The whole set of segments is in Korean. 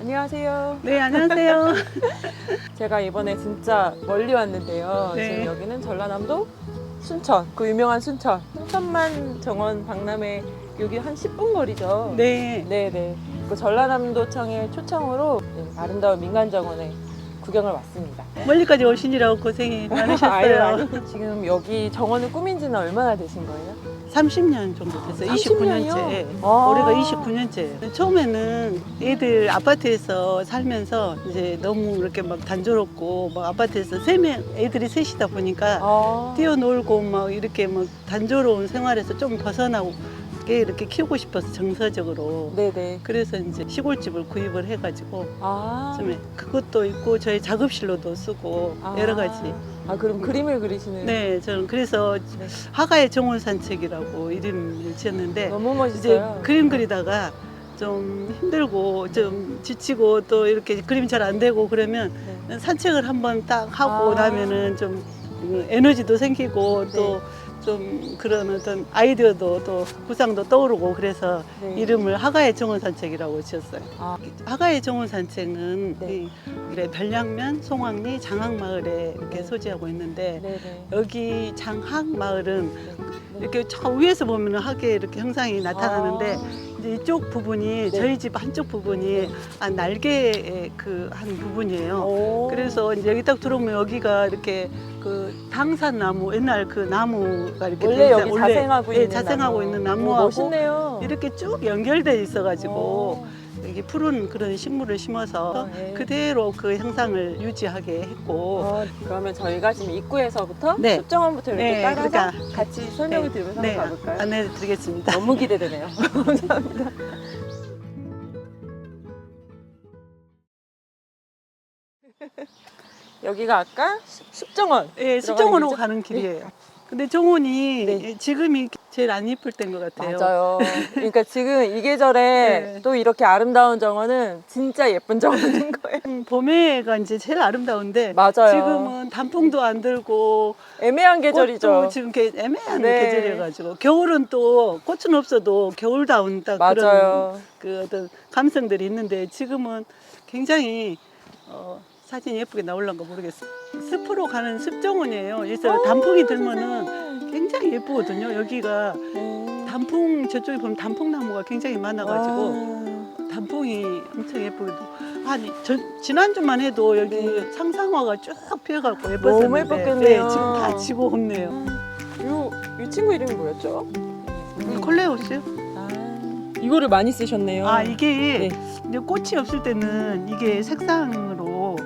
안녕하세요. 네, 안녕하세요. 제가 이번에 진짜 멀리 왔는데요. 네. 지금 여기는 전라남도 순천, 그 유명한 순천. 순천만 정원 박람회 여기 한 10분 거리죠. 네. 네네. 그 전라남도청의 초청으로 아름다운 민간정원에 구경을 왔습니다. 멀리까지 오시느라고 고생이 많으셨어요. 아니, 지금 여기 정원을 꾸민 지는 얼마나 되신 거예요? 30년 정도 됐어요. 30년 이요? 29년째. 아. 올해가 29년째. 처음에는 애들 아파트에서 살면서 이제 너무 이렇게 막 단조롭고 막 아파트에서 애들이 셋이다 보니까 뛰어놀고 막 이렇게 막 단조로운 생활에서 좀 벗어나고 이렇게 키우고 싶어서 정서적으로. 네네. 그래서 이제 시골집을 구입을 해가지고 좀 그것도 있고 저희 작업실로도 쓰고 여러 가지. 그럼 그림을 그리시는? 네, 저는 그래서 네. 하가의 정원 산책이라고 이름을 지었는데 너무 이제 멋있어요. 그림 그리다가 좀 힘들고 좀 지치고 또 이렇게 그림이 잘 안 되고 그러면 네. 산책을 한번 딱 하고 나면은 좀 에너지도 생기고 네. 또 좀 그런 어떤 아이디어도 또 구상도 떠오르고 그래서 네. 이름을 하가의 정원 산책이라고 지었어요. 하가의 정원 산책은 네. 그래 별량면, 송악리, 장학마을에 이렇게 네. 소재하고 있는데 네네. 여기 장학마을은 네. 이렇게 저 위에서 보면 하게 이렇게 형상이 나타나는데 이제 이쪽 부분이 네. 저희 집 한쪽 부분이 날개의 그 한 부분이에요. 그래서 이제 여기 딱 들어오면 여기가 이렇게 그 당산나무 옛날 그 나무가 이렇게 원래 돼 있어요. 여기 자생하고 있는 자생하고 나무. 있는 나무하고 멋있네요. 이렇게 쭉 연결돼 있어가지고 여기 푸른 그런 식물을 심어서 네. 그대로 그 형상을 유지하게 했고. 그러면 저희가 지금 입구에서부터 네. 숲정원부터 이렇게 네, 따라서 그러니까 같이 설명을 드리면서 네, 한번 가볼까요? 안내드리겠습니다. 너무 기대되네요. 감사합니다. 여기가 아까 숲정원. 네, 숲정원으로 길이죠? 가는 길이에요. 근데 정원이 네. 지금이 제일 안 이쁠 때인 것 같아요. 맞아요. 그러니까 지금 이 계절에 네. 또 이렇게 아름다운 정원은 진짜 예쁜 정원인 거예요. 봄에가 이제 제일 아름다운데 맞아요. 지금은 단풍도 안 들고 애매한 계절이죠. 꽃도 지금 애매한 네. 계절이어가지고 겨울은 또 꽃은 없어도 겨울다운 딱 맞아요. 그런 그 어떤 감성들이 있는데 지금은 굉장히 사진 예쁘게 나올란가 모르겠어요. 숲으로 가는 숲정원이에요. 그래서 단풍이 들면은 굉장히 예쁘거든요. 여기가 단풍 저쪽에 보면 단풍나무가 굉장히 많아가지고 단풍이 엄청 예쁘거든요. 아니 지난주만 해도 여기 상상화가 쭉 피어갖고 예뻤었는데 너무 예뻤겠네요. 네, 지금 다 지고 없네요. 이 친구 이름이 뭐였죠? 콜레우스요? 이거를 많이 쓰셨네요. 이게 네. 이제 꽃이 없을 때는 이게 색상으로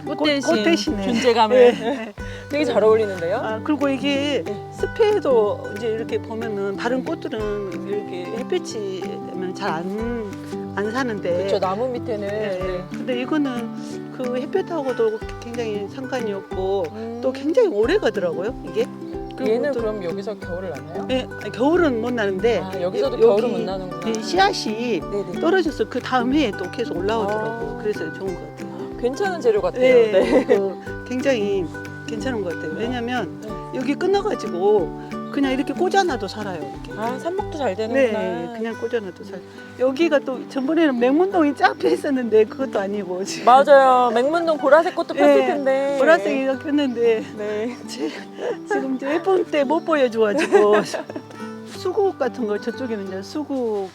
꽃 대신 꽃 대신에. 존재감을 네. 되게 잘 어울리는데요. 그리고 이게 네. 숲에도 이제 이렇게 보면은 다른 꽃들은 이렇게 햇빛이 잘 안 사는데. 그렇죠. 나무 밑에는. 네. 근데 이거는 그 햇볕하고도 굉장히 상관이 없고 또 굉장히 오래 가더라고요, 이게. 그리고 얘는 또- 그럼 여기서 겨울을 나나요? 네, 겨울은 못 나는데 여기서도 여기 겨울은 못 나는구나. 이 씨앗이 네네. 떨어져서 그 다음 해에 또 계속 올라오더라고요. 그래서 좋은 것 같아요. 괜찮은 재료 같아요. 네, 굉장히 괜찮은 것 같아요. 왜냐면 네. 여기 끊어가지고 그냥 이렇게 꽂아놔도 살아요. 이렇게. 삽목도 잘 되는구나. 네, 그냥 꽂아놔도 살. 여기가 또 전번에는 맹문동이 쫙 펴 있었는데 그것도 아니고 지금 맞아요. 맹문동 보라색 꽃도 폈을 네, 텐데. 보라색이가 폈는데 네. 지금 이제 예쁜 때 못 보여줘가지고 수국 같은 거 저쪽에는 이제 수국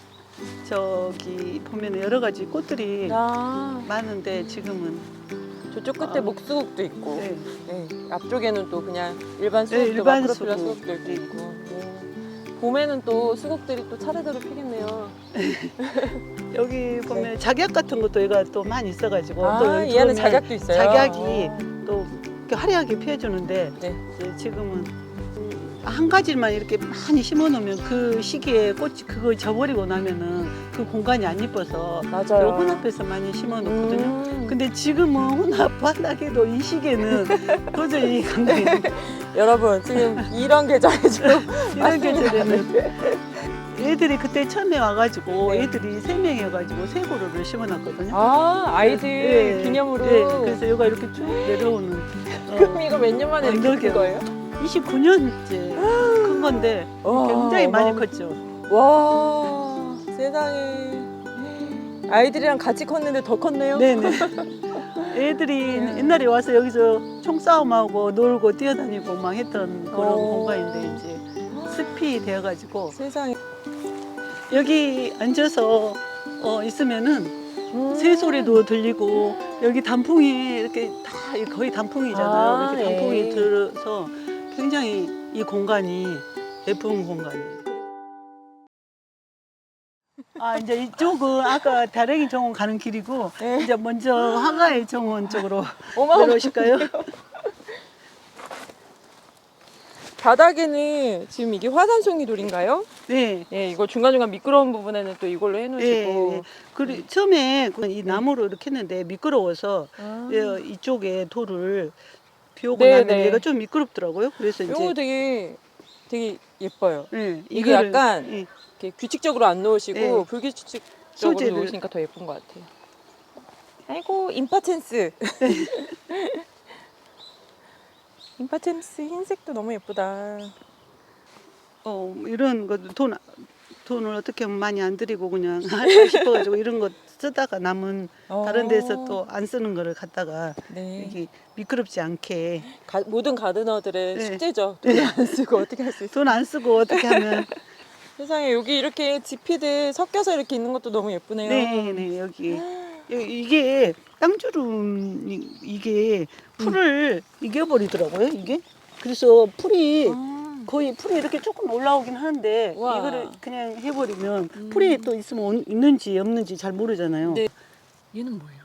저기 보면 여러 가지 꽃들이 많은데 지금은 저쪽 끝에 목수국도 있고. 네. 네. 앞쪽에는 또 그냥 일반 수국도 일반 마크로필라 수국. 수국들도 있고. 봄에는 또 수국들이 또 차례대로 피겠네요. 여기 보면 작약 같은 것도 얘가 또 많이 있어가지고 또 여기 얘는 들어오면 작약도 있어요. 작약이 또 이렇게 화려하게 피워주는데 네. 이제 지금은 한 가지만 이렇게 많이 심어놓으면 그 시기에 꽃이 그거 져버리고 나면은 그 공간이 안 이뻐서 맞아요. 혼합해서 많이 심어놓거든요. 근데 지금은 혼합 바닥에도 이 시기에는 도저히 감당이 안 돼요. 여러분 지금 이런 계절이죠. 이런 계절에는 애들이 그때 처음에 와가지고 네. 애들이 3명이어가지고 새 그루를 심어놨거든요. 아이들 네, 기념으로. 네, 그래서 여기가 이렇게 쭉 내려오는. 그럼 이거 몇 년 만에 이렇게 큰 거예요? 29년째 큰 건데 굉장히 많이 컸죠. 와 세상에. 아이들이랑 같이 컸는데 더 컸네요. 네네. 애들이 야. 옛날에 와서 여기서 총싸움하고 놀고 뛰어다니고 막 했던 그런 오. 공간인데 이제 습이 되어가지고 세상에. 여기 앉아서 있으면은 새소리도 들리고 여기 단풍이 이렇게 다 거의 단풍이잖아요. 이렇게 단풍이 예. 들어서 굉장히 이 공간이 예쁜 공간이에요. 아 이제 이쪽은 아까 다랭이 정원 가는 길이고 네. 이제 먼저 화가의 정원 쪽으로 어마어마. 내려오실까요? 바닥에는 지금 이게 화산송이 돌인가요? 네. 예, 이거 중간중간 미끄러운 부분에는 또 이걸로 해놓으시고. 네. 그리고 처음에 이 나무로 이렇게 했는데 미끄러워서 아. 이쪽에 돌을 비 오고 네, 나면 네. 얘가 좀 미끄럽더라고요. 그래서 이제 이거 되게 예뻐요. 네, 이게 이거를, 약간 예, 이렇게 규칙적으로 안 놓으시고 네. 불규칙적으로 소재를. 놓으시니까 더 예쁜 것 같아요. 아이고 임파텐스. 임파텐스 흰색도 너무 예쁘다. 이런 거 돈을 어떻게 하면 많이 안 들이고 그냥 할까 싶어가지고 이런 거 쓰다가 남은 다른 데서 또 안 쓰는 거를 갖다가 네. 여기 미끄럽지 않게 모든 가드너들의 네. 숙제죠. 돈 안 쓰고 어떻게 할 수 있어요? 돈 안 쓰고 어떻게 하면 세상에 여기 이렇게 지피들 섞여서 이렇게 있는 것도 너무 예쁘네요. 네네 여기 이게 땅주름 이게 풀을 이겨버리더라고요 이게 그래서 풀이 거의 풀이 이렇게 조금 올라오긴 하는데 와. 이거를 그냥 해버리면 풀이 또 있으면 있는지 없는지 잘 모르잖아요. 네. 얘는 뭐예요?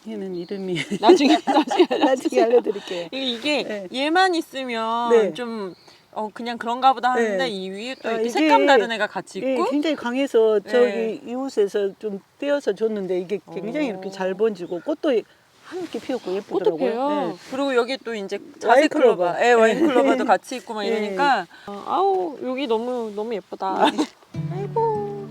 얘는 이름이 나중에 나중에 알려드릴게요. 이게 네. 얘만 있으면 네. 좀 그냥 그런가 보다 하는데 네. 이 위에 또 아, 이렇게 이게- 색감 다른 애가 같이 예, 있고 굉장히 강해서 네. 저기 이웃에서 좀 떼어서 줬는데 이게 굉장히 이렇게 잘 번지고 꽃도 하얗게 피었고 꽃도 예쁘더라고요. 펴요. 네. 그리고 여기 또 이제 와인 자색 클로버, 클로버. 예, 와인 네. 클로버도 같이 있고 막 네. 이러니까 아우 여기 너무 예쁘다. 아이고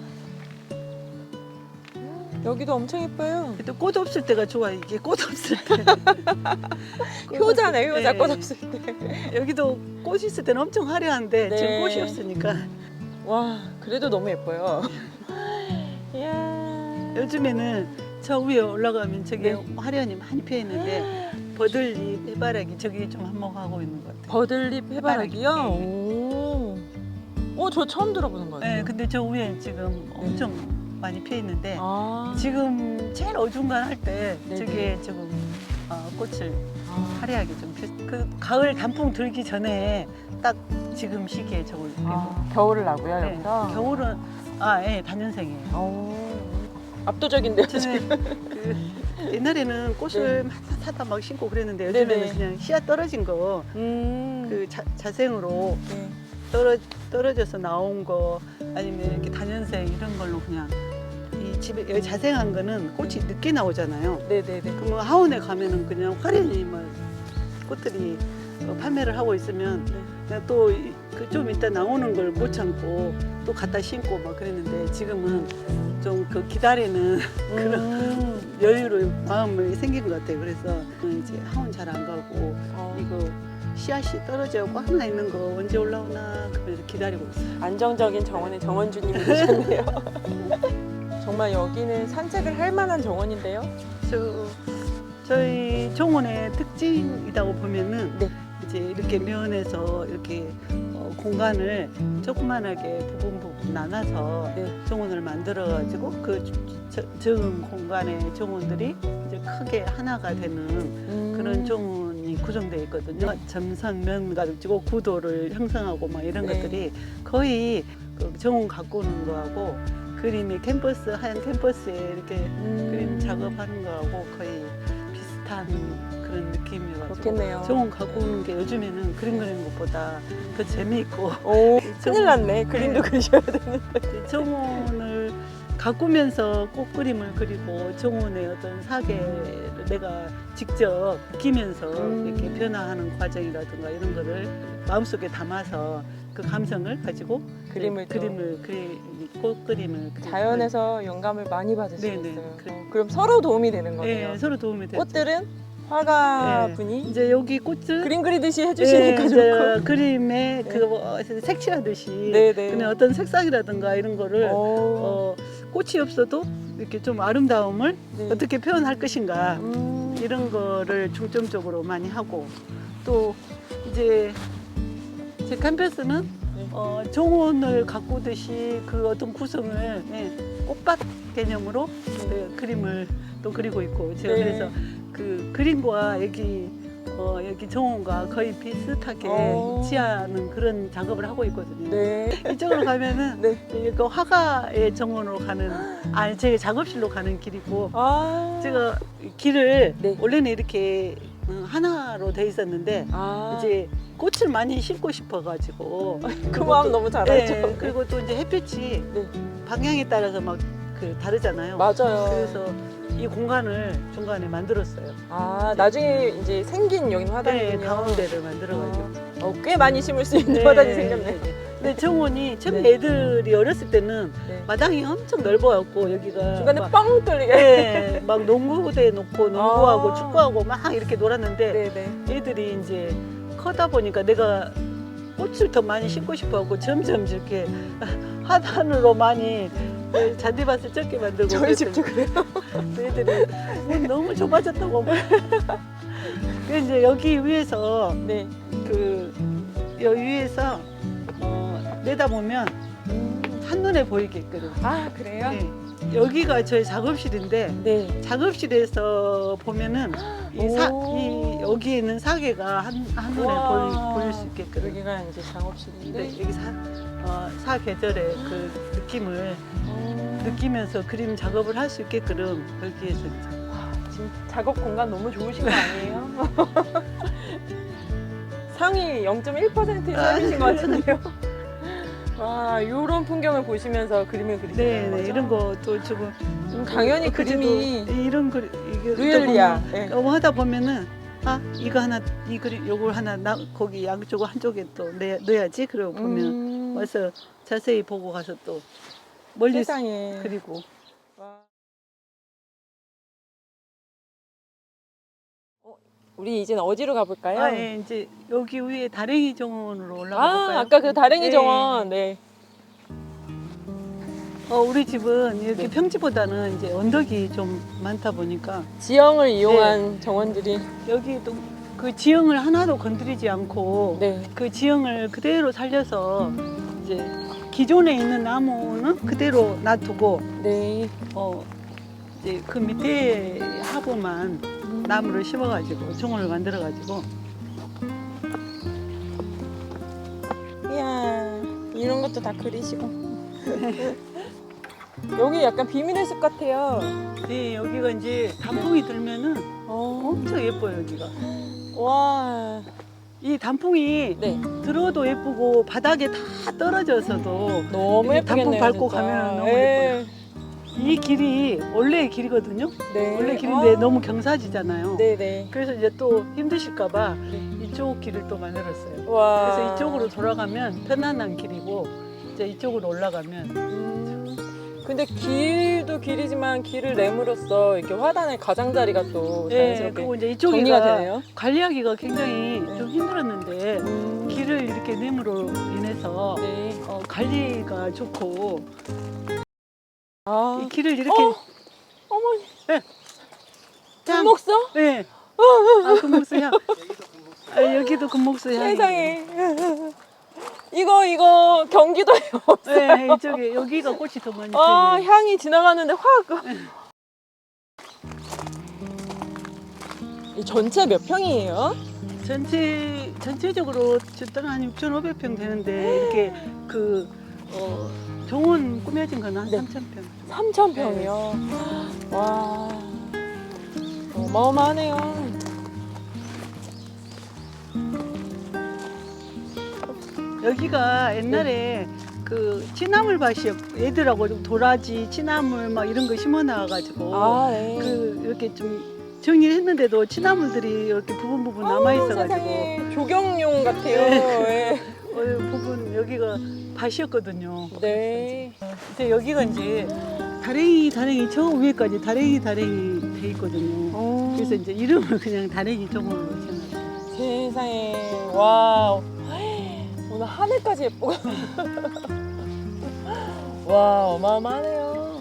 여기도 엄청 예뻐요. 또 꽃 없을 때가 좋아 이게 꽃 없을 때. 효자네 효자 네. 꽃 없을 때. 여기도 꽃 있을 때는 엄청 화려한데 네. 지금 꽃이 없으니까 와 그래도 너무 예뻐요. 이야. 요즘에는 저 위에 올라가면 저기 네. 화려하니 많이 피어 있는데 버들잎 해바라기 저기 좀 한몫하고 있는 것 같아요. 버들잎 해바라기요? 네. 오, 저 처음 들어보는 것 같아요. 네, 근데 저 위에 지금 엄청 많이 피어 있는데 아, 지금 제일 어중간할 때 네네. 저기에 지금 꽃을 아, 화려하게 좀 그 가을 단풍 들기 전에 딱 지금 시기에 저걸 피고 겨울을 나고요 네, 여기서. 겨울은 예, 단연생이에요. 오, 압도적인데요 지금. 그 옛날에는 꽃을 막 사다 막 심고 그랬는데 요즘에는 네네. 그냥 씨앗 떨어진 거 그 자생으로 네. 떨어져서 나온 거 아니면 이렇게 단연생 이런 걸로 그냥 이 집에 여기 자생한 거는 꽃이 늦게 나오잖아요. 네네네. 그러면 하원에 가면은 그냥 화려히 막 꽃들이 판매를 하고 있으면 또 그 좀 이따 나오는 걸 못 참고 또 갖다 심고 막 그랬는데 지금은 좀 그 기다리는 그런 여유로 마음이 생긴 것 같아요. 그래서 이제 하원 잘 안 가고 이거 씨앗이 떨어져고 하나 있는 거 언제 올라오나 그래서 기다리고 있어요. 안정적인 정원의 정원주님이 되셨네요. 정말 여기는 산책을 할 만한 정원인데요. 저희 정원의 특징이라고 보면은 네. 이제 이렇게 면에서 이렇게 공간을 조그만하게 부분 나눠서 네. 정원을 만들어 가지고 그 적은 공간의 정원들이 이제 크게 하나가 되는 그런 정원이 구성되어 있거든요. 점선면 가지고 구도를 형성하고 막 이런 네. 것들이 거의 그 정원 가꾸는 거하고 그림이 캠퍼스 하얀 캠퍼스에 이렇게 그림 작업하는 거하고 거의 비슷한 그런 느낌이어가지고 그렇겠네요. 정원 가꾸는 게 요즘에는 그림 그리는 것보다 더 재미있고 오, 정원- 큰일 났네. 그림도 네. 그리셔야 되는데. 정원을 가꾸면서 꽃그림을 그리고 정원의 어떤 사계를 내가 직접 느끼면서 이렇게 변화하는 과정이라든가 이런 거를 마음속에 담아서 그 감성을 가지고 그림을 또 꽃그림을 자연에서 영감을 많이 받을 수 네네. 있어요. 그래. 그럼 서로 도움이 되는 거네요. 네, 서로 도움이 되죠. 꽃들은 화가 네. 분이 이제 여기 꽃을 그림 그리듯이 해주시니까 네, 좋고. 이제 그림에 네. 그 색칠하듯이 네네. 그냥 어떤 색상이라든가 이런 거를 오. 꽃이 없어도 이렇게 좀 아름다움을 네. 어떻게 표현할 것인가 이런 거를 중점적으로 많이 하고 또 이제 제 캔버스는 네. 정원을 가꾸듯이 그 어떤 구성을 꽃밭 개념으로 그림을 또 그리고 있고 제가 네. 그래서 그 그림과 여기 정원과 거의 비슷하게 취하는 그런 작업을 하고 있거든요. 네. 이쪽으로 가면은 네. 그 화가의 정원으로 가는 제 작업실로 가는 길이고 아. 제가 길을 네. 원래는 이렇게 하나로 돼 있었는데 아. 이제 꽃을 많이 심고 싶어가지고 그 마음 너무 잘 알죠. 네, 그리고 또 이제 햇빛이 네. 방향에 따라서 막 그 다르잖아요. 맞아요. 그래서 이 공간을 중간에 만들었어요. 아, 나중에 이제 생긴 여긴 화단이군요. 네, 가운데를 만들어가지고. 꽤 많이 심을 수 있는 네. 화단이 생겼네. 근데 정원이 처음에 네. 애들이 어렸을 때는 네. 마당이 엄청 넓어갖고 여기가 중간에 막, 뻥 뚫리게. 네, 막 농구대 놓고 농구하고 아. 축구하고 막 이렇게 놀았는데 네네. 애들이 이제 커다 보니까 내가 꽃을 더 많이 심고 싶어갖고 점점 이렇게 하단으로 많이 잔디밭을 적게 만들고 저희 집도 그래요. 애들이 너무 좁아졌다고 그 이제 여기 위에서 네. 여기 위에서 내다보면 한눈에 보이게 있거든요. 아, 그래요? 네. 여기가 저희 작업실인데 네. 작업실에서 보면은 오. 여기에 있는 사계가 한눈에 우와. 보일 수 있게끔. 여기가 이제 작업실인데. 네, 여기 사계절의 그 느낌을 느끼면서 그림 작업을 할 수 있게끔 여기에서 이제. 지금 작업 공간 너무 좋으신 거 아니에요? 상위 0.1%의 삶이신 것 같은데요. 와, 이런 풍경을 보시면서 그림을 그리시는 네, 거죠? 이런 것도 조금 당연히 그래도 그림이 이런 그림 이게 루엘리아. 네. 너무 하다 보면은 이거 하나 이 그림 요걸 하나 거기 양쪽 한쪽에 또 넣어야지 그러고 보면 와서 자세히 보고 가서 또 멀리 세상에. 그리고 와. 우리 이제는 어디로 가볼까요? 예, 이제 여기 위에 다랭이 정원으로 올라가 볼까요? 아까 그 다랭이 네. 정원. 네. 우리 집은 이렇게 네. 평지보다는 이제 언덕이 좀 많다 보니까 지형을 이용한 정원들이. 여기도 그 지형을 하나도 건드리지 않고 네. 그 지형을 그대로 살려서 이제 기존에 있는 나무는 그대로 놔두고 네. 이제 그 밑에 하부만 나무를 심어가지고 정원을 만들어가지고 이야, 이런 것도 다 그리시고. 여기 약간 비밀의 숲 같아요. 네, 여기가 이제 단풍이 들면은 엄청 예뻐요 여기가. 와. 이 단풍이 네. 들어도 예쁘고 바닥에 다 떨어져서도 너무 이 예쁘겠네요. 단풍 밟고 진짜. 가면 너무 네. 이 길이 원래의 길이거든요. 네. 원래 길인데 아. 너무 경사지잖아요. 네네. 그래서 이제 또 힘드실까봐 네. 이쪽 길을 또 만들었어요. 와. 그래서 이쪽으로 돌아가면 편안한 길이고 이제 이쪽으로 올라가면 근데 길도 길이지만 길을 내므로써 이렇게 화단의 가장자리가 또 자연스럽게 그리고 이제 정리가 이쪽이가 되네요. 관리하기가 굉장히 네. 좀 힘들었는데 길을 이렇게 내므로 인해서 네. 관리가 좋고 아. 이 길을 이렇게 어머니. 네. 금목서? 네. 금목수야. 여기도 금목수 향이. 세상에. 이거 경기도에 없어요. 네, 이쪽에 여기가 꽃이 더 많이 아, 피네. 향이 지나가는데 확. 이 전체 몇 평이에요? 전체적으로 저땅 한 6,500평 되는데 이렇게 정원 꾸며진 거는 한 네. 3,000평. 3,000평이요. 와. 어마어마하네요. 여기가 옛날에 그 취나물 밭이었고 애들하고 좀 도라지, 취나물 막 이런 거 심어 놔가지고 아, 네. 이렇게 좀 정리를 했는데도 취나물들이 이렇게 부분 남아 있어가지고 세상에 조경용 같아요. 네. 네. 부분 여기가 밭이었거든요. 네. 이제 여기가 이제 다랭이 저 위에까지 다랭이 돼 있거든요. 그래서 이제 이름을 그냥 다랭이 정원으로 지어놨어요. 세상에. 와우. 오늘 하늘까지 예쁘고. 와, 어마어마하네요.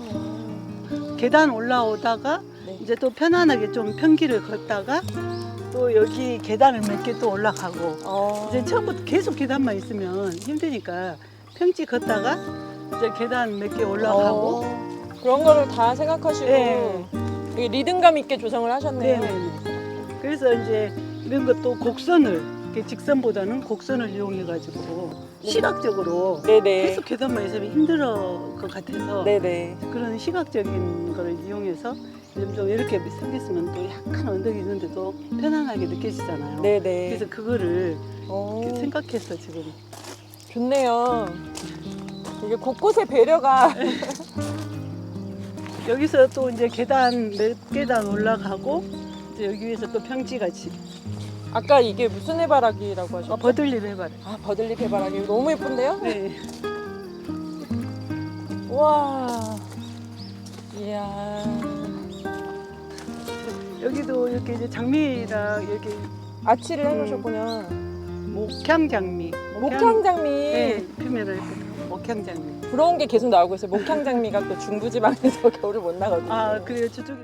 계단 올라오다가 네. 이제 또 편안하게 좀 평길을 걷다가 또 여기 계단을 몇 개 또 올라가고 이제 처음부터 계속 계단만 있으면 힘드니까 평지 걷다가 이제 계단 몇 개 올라가고 그런 거를 다 생각하시고 네. 되게 리듬감 있게 조성을 하셨네요. 네네네. 그래서 이제 이런 것도 곡선을 이렇게 직선보다는 곡선을 이용해가지고 시각적으로 네네. 계속 계단만 있으면 힘들 것 같아서 네네. 그런 시각적인 거를 이용해서 좀 이렇게 생겼으면 또 약간 언덕이 있는데도 편안하게 느껴지잖아요. 네네. 그래서 그거를 오, 이렇게 생각해서 지금 좋네요. 이게 곳곳에 배려가 여기서 또 이제 계단 몇 계단 올라가고 이제 여기 위에서 또 평지같이 아까 이게 무슨 해바라기라고 하셨죠? 버들잎 해발. 아, 버들잎 해바라기 너무 예쁜데요? 네. 와, 이야. 여기도 이렇게 이제 장미랑 이렇게 아치를 해놓으셨군요. 목향장미. 목향장미. 네, 피면을 이렇게 목향장미. 부러운 게 계속 나오고 있어요. 목향장미가 또 중부지방에서 겨울을 못 나거든요. 아, 그래요. 저쪽에.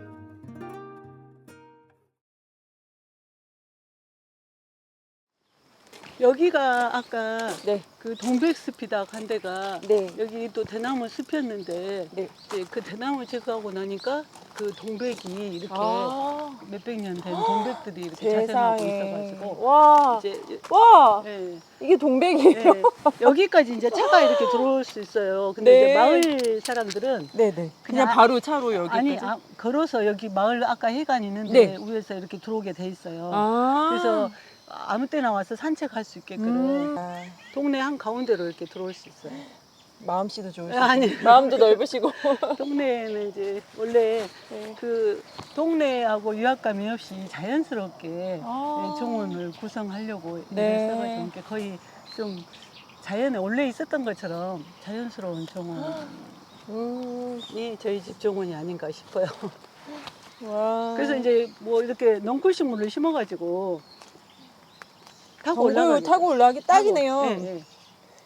여기가 아까 네, 그 동백숲이다 한 데가 네, 여기 또 대나무 숲이었는데 네. 이제 그 대나무 제거하고 나니까 그 동백이 이렇게 아, 몇백 년 된 동백들이 이렇게 자생하고 세상에. 있어가지고 와, 이제 와, 예, 이게 동백이에요. 예, 여기까지 이제 차가 이렇게 들어올 수 있어요. 근데 네. 이제 마을 사람들은 네네. 그냥 그냥 바로 차로 여기까지. 아니 걸어서 여기 마을 아까 해관 있는데 네. 위에서 이렇게 들어오게 돼 있어요. 아, 그래서 아무 때나 와서 산책할 수 있게끔 아, 동네 한 가운데로 이렇게 들어올 수 있어요. 마음씨도 좋으시고 아니. 마음도 넓으시고. 동네에는 이제 원래 네. 그 동네하고 유학감이 없이 자연스럽게 아. 정원을 구성하려고 네. 애를 써가지고 이렇게 거의 좀 자연에 원래 있었던 것처럼 자연스러운 정원이 저희 집 정원이 아닌가 싶어요. 와. 그래서 이제 뭐 이렇게 넝쿨식물을 심어가지고 타고 정글 올라가는 타고 올라가기 딱이네요. 네, 네.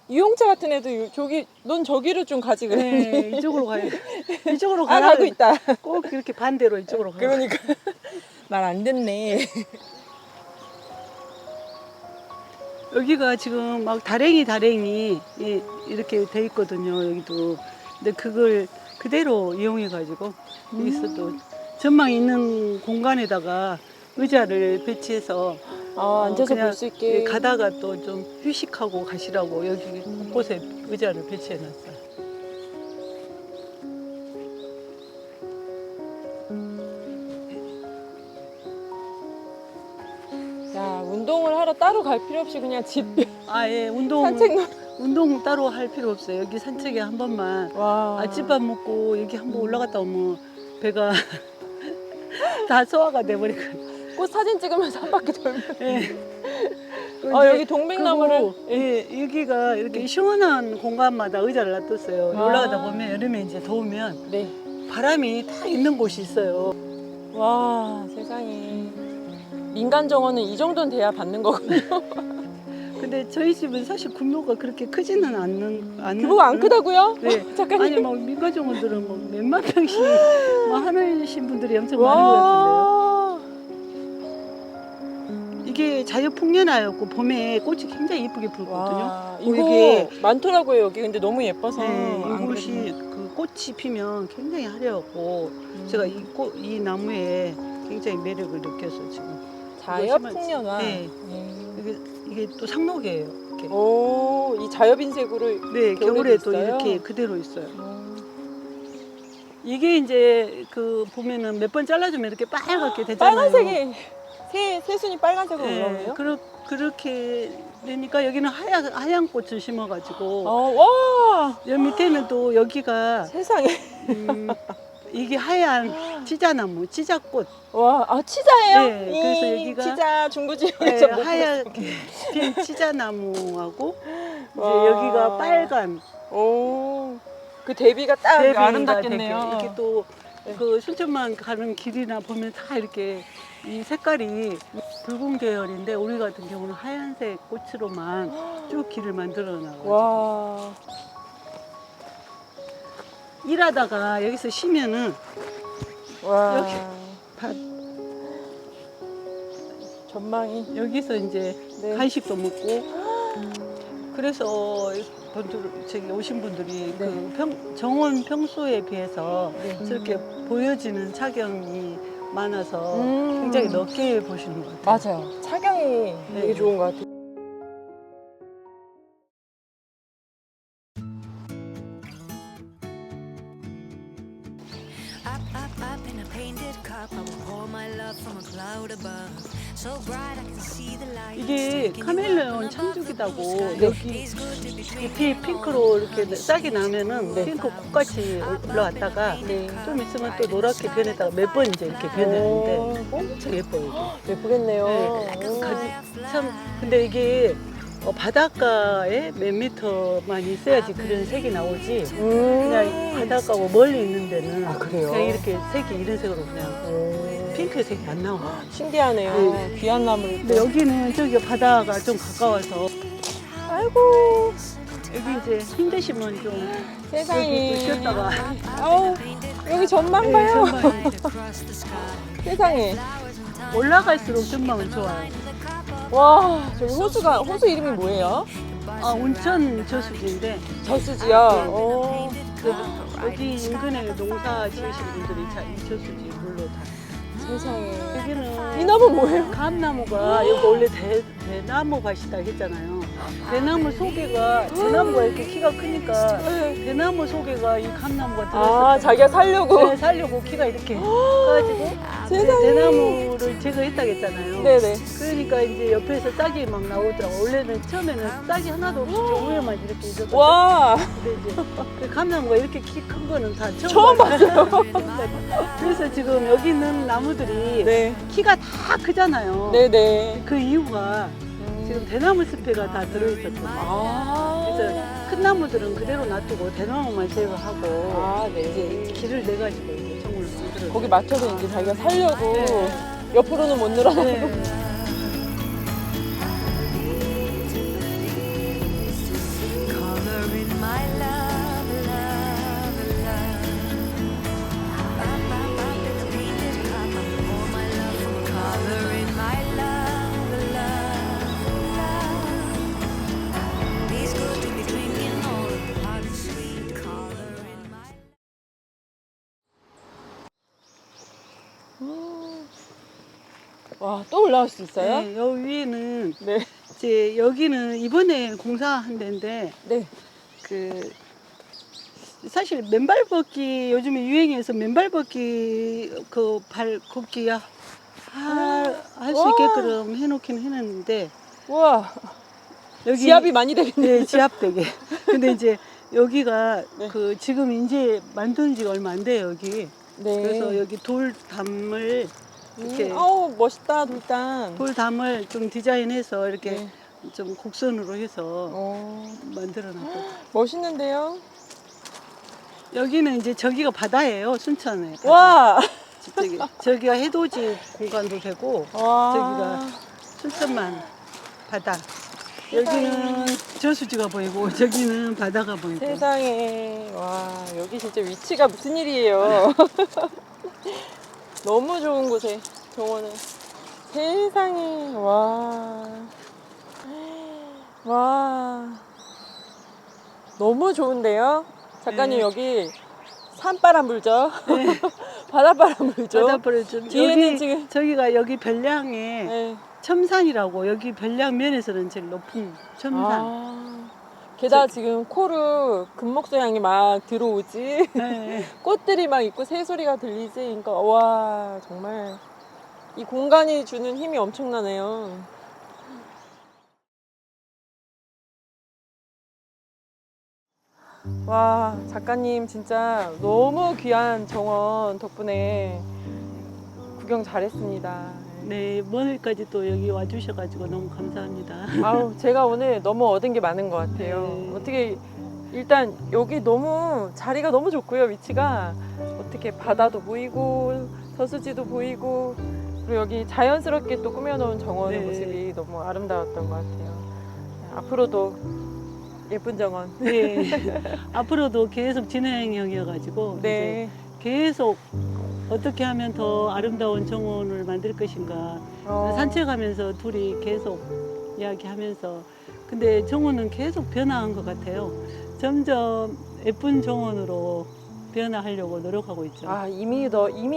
이용차 같은 애도 저기 넌 저기로 좀 가지 그랬니? 네, 이쪽으로 가요. 이쪽으로 아, 가라. 가고 있다. 꼭 이렇게 반대로 이쪽으로 가요. 그러니까 말 안 듣네. 여기가 지금 막 다랭이 이렇게 돼 있거든요. 여기도. 근데 그걸 그대로 이용해 가지고 여기서 또 전망 있는 공간에다가 의자를 배치해서 앉아서 그냥 볼 수 있게. 가다가 또 좀 휴식하고 가시라고 여기 곳곳에 의자를 배치해 놨어요. 야, 운동을 하러 따로 갈 필요 없이 그냥 집 예, 운동 따로 할 필요 없어요. 여기 산책에 한 번만 와. 아침밥 먹고 여기 한번 올라갔다 오면 배가 다 소화가 돼버리고. 꽃 사진 찍으면서 한 바퀴 돌면. 예. 여기 동백나무를. 여기가 이렇게 시원한 공간마다 의자를 놔뒀어요. 아. 올라가다 보면 여름에 이제 더우면 네. 바람이 다 있는 곳이 있어요. 와, 세상에. 민간 정원은 이 정도는 돼야 받는 거군요. 근데 저희 집은 사실 규모가 그렇게 크지는 않는. 규모가 안 크다고요? 네. 잠깐만요. 아니 뭐 민가정원들은 뭐 몇만 평씩 뭐 하는 분들이 엄청 많은 것 같은데요. 와. 이게 자유풍년화였고 봄에 꽃이 굉장히 예쁘게 불거든요. 와, 이게- 이거 많더라고요 여기. 근데 너무 예뻐서. 네, 안 이곳이 그래도. 그 꽃이 피면 굉장히 화려하고 제가 이 나무에 굉장히 매력을 느껴서 지금 자연풍년화. 네. 이게 또 상록이에요. 이렇게. 오, 이 자엽인색으로. 네, 겨울에도 겨울에 또 있어요? 이렇게 그대로 있어요. 이게 이제 그 보면은 몇 번 잘라주면 이렇게 빨갛게 되잖아요. 빨간색이 새순이 빨간색으로 올라오네요. 그렇게 되니까 여기는 하얀 꽃을 심어가지고 와, 여기 밑에는 또 여기가 세상에. 이게 하얀 치자나무, 치자꽃. 와, 치자예요? 네, 그래서 여기가- 치자 중부지역에서 못 하얗게 핀 치자나무하고 이제 와. 여기가 빨간 오, 그 대비가 딱 대비가 아름답겠네요. 되게 이렇게 또 그 순천만 가는 길이나 보면 다 이렇게 이 색깔이 붉은 계열인데 우리 같은 경우는 하얀색 꽃으로만 쭉 길을 만들어 놔가지고 와, 일하다가 여기서 쉬면은 와. 여기 밭. 전망이. 여기서 이제 네. 간식도 먹고 그래서 저기 오신 분들이 네. 그 정원 평소에 비해서 네. 저렇게 보여지는 차경이 많아서 음. 굉장히 넓게 보시는 것 같아요. 맞아요. 차경이 되게 좋은 것 같아요. Up in a painted cup, I will pour my love from a cloud above. So bright I can see the light. 이게 카멜레온 참죽이다고 네. 여기 잎이 핑크로 이렇게 싹이 나면은 네. 핑크 꽃같이 올라왔다가 네. 좀 있으면 또 노랗게 변했다가 몇 번 이제 이렇게 변했는데 오. 엄청 예뻐요. 예쁘겠네요. 네. 오. 참 근데 이게 바닷가에 몇 미터만 있어야지 그런 색이 나오지 그냥 바닷가고 멀리 있는 데는 아, 그래요? 그냥 이렇게 색이 이런 색으로 그냥 핑크색이 안 나와. 신기하네요. 네. 귀한 나무를. 근데 여기는 저기 바다가 좀 가까워서 아이고 여기 이제 힘드시면 좀 세상에. 여기 또 쉬었다가 아우 여기 전망 네, 봐요. 전망이 세상에. 올라갈수록 전망은 좋아요. 와 저기 호수 이름이 뭐예요? 아 온천 저수지인데 저수지요. 네. 오. 여기 인근에 농사 지으신 분들이 이 저수지 물로 다. 세상에. 여기는 이 나무 뭐예요? 감나무가 여기 원래 대나무 밭이다 했잖아요. 대나무 속에가 대나무가 이렇게 키가 크니까 대나무 속에가 이 감나무가 들어있어요. 아 자기가 살려고. 네, 살려고 키가 이렇게 커가지고 세상에. 대나무를 제거했다고 했잖아요. 네네. 그러니까 이제 옆에서 싹이 막 나오더라고. 원래는 처음에는 싹이 하나도 없이 저 위에만 이렇게 있었거든요. 와 근데 이제 그 감나무가 이렇게 키 큰 거는 다 처음 봤어요. 그래서 지금 여기 있는 나무들이 네. 키가 다 크잖아요. 네네. 그 이유가 지금 대나무 숲에가 다 들어있었거든요. 아. 그래서 큰 나무들은 그대로 놔두고 대나무만 제거하고 아 네. 이제 길을 내 가지고 이제 정을 만들어. 거기 맞춰서 이제 자기가 살려고 네. 옆으로는 못 늘어나고. 네. Color in my love, love, love. Up in a painted cup, I will pour my love from a color in my love, love, love. It's good to be drinking all of the hot and sweet color in my. 와 또 올라올 수 있어요? 네, 여기 위에는 네. 이제 여기는 이번에 공사한 데인데 네. 그 사실 맨발 걷기 요즘에 유행해서 맨발 걷기 그 발 걷기 할 수 와. 있게끔 해놓기는 해놨는데 우와 여기 지압이 많이 되겠네요. 네, 지압되게. 근데 이제 여기가 네. 그 지금 이제 만든 지가 얼마 안 돼요 여기. 네. 그래서 여기 돌담을 이렇게 아우 멋있다 돌담. 돌담을 좀 디자인해서 이렇게 네. 좀 곡선으로 해서 어, 만들어놨고 멋있는데요? 여기는 이제 저기가 바다예요 순천에. 바다. 와. 저기가 해돋이 공간도 되고 와. 저기가 순천만 바다. 여기는 저수지가 보이고 저기는 바다가 보이고. 세상에 와 여기 진짜 위치가 무슨 일이에요. 너무 좋은 곳에 정원은 세상에 와 너무 좋은데요. 작가님 네. 여기 산바람 불죠. 바닷바람 불죠. 바닷바람 좀 뒤에는 여기 지금 저기가 여기 별량에 네. 첨산이라고 여기 별량 면에서는 제일 높은 첨산. 아, 게다가 지금 코르 금목소향이 막 들어오지. 네. 꽃들이 막 있고 새소리가 들리지. 그러니까 와 정말 이 공간이 주는 힘이 엄청나네요. 와 작가님 진짜 너무 귀한 정원 덕분에 구경 잘했습니다. 네, 멀리까지 또 여기 와주셔가지고 너무 감사합니다. 아우 제가 오늘 너무 얻은 게 많은 것 같아요. 네. 어떻게 일단 여기 너무 자리가 너무 좋고요. 위치가 어떻게 바다도 보이고 저수지도 보이고 그리고 여기 자연스럽게 또 꾸며놓은 정원의 네. 모습이 너무 아름다웠던 것 같아요. 앞으로도 예쁜 정원. 네. 앞으로도 계속 진행형이어가지고 네. 이제 계속 어떻게 하면 더 아름다운 정원을 만들 것인가 산책하면서 둘이 계속 이야기하면서 근데 정원은 계속 변화한 것 같아요. 점점 예쁜 정원으로 변화하려고 노력하고 있죠. 아, 이미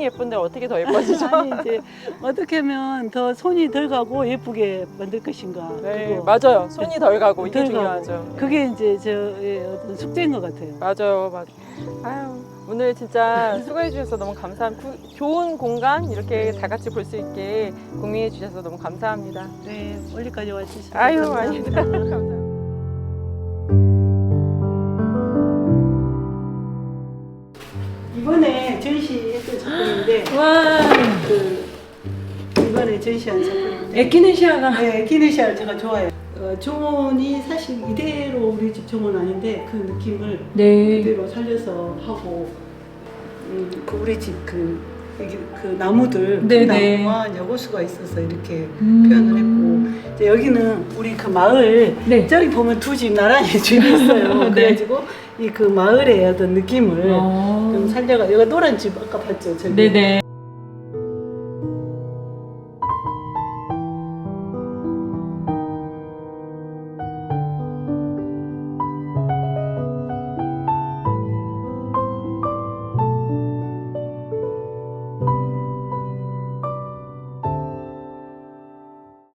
예쁜데 어떻게 더 예뻐지죠? 아니 이제 어떻게 하면 더 손이 덜 가고 예쁘게 만들 것인가. 네, 그거. 맞아요. 손이 덜 가고 이게 덜 가고. 중요하죠. 그게 이제 저의 어떤 숙제인 것 같아요. 맞아요. 아유, 오늘 진짜 수고해 주셔서 너무 감사합니다. 좋은 공간 이렇게 다 같이 볼 수 있게 공유해 주셔서 너무 감사합니다. 네, 멀리까지 와주셔서 아유, 감사합니다. 아닙니다. 감사합니다. 이번에 전시했던 작품인데 와, 이번에 전시한 작품인데 에키네시아가. 네, 에키네시아를 제가 좋아해요. 정원이 사실 이대로 우리 집 정원 아닌데 그 느낌을 네. 그대로 살려서 하고 그 우리 집 그 나무들 네, 그 네. 나무와 여고수가 있어서 이렇게 표현을 했고 이제 여기는 우리 그 마을 네. 저기 보면 두 집 나란히 집이 있어요. 네. 그래가지고 이 그 마을의 어떤 느낌을 좀 살려가 여기 노란 집 아까 봤죠 저기 네네.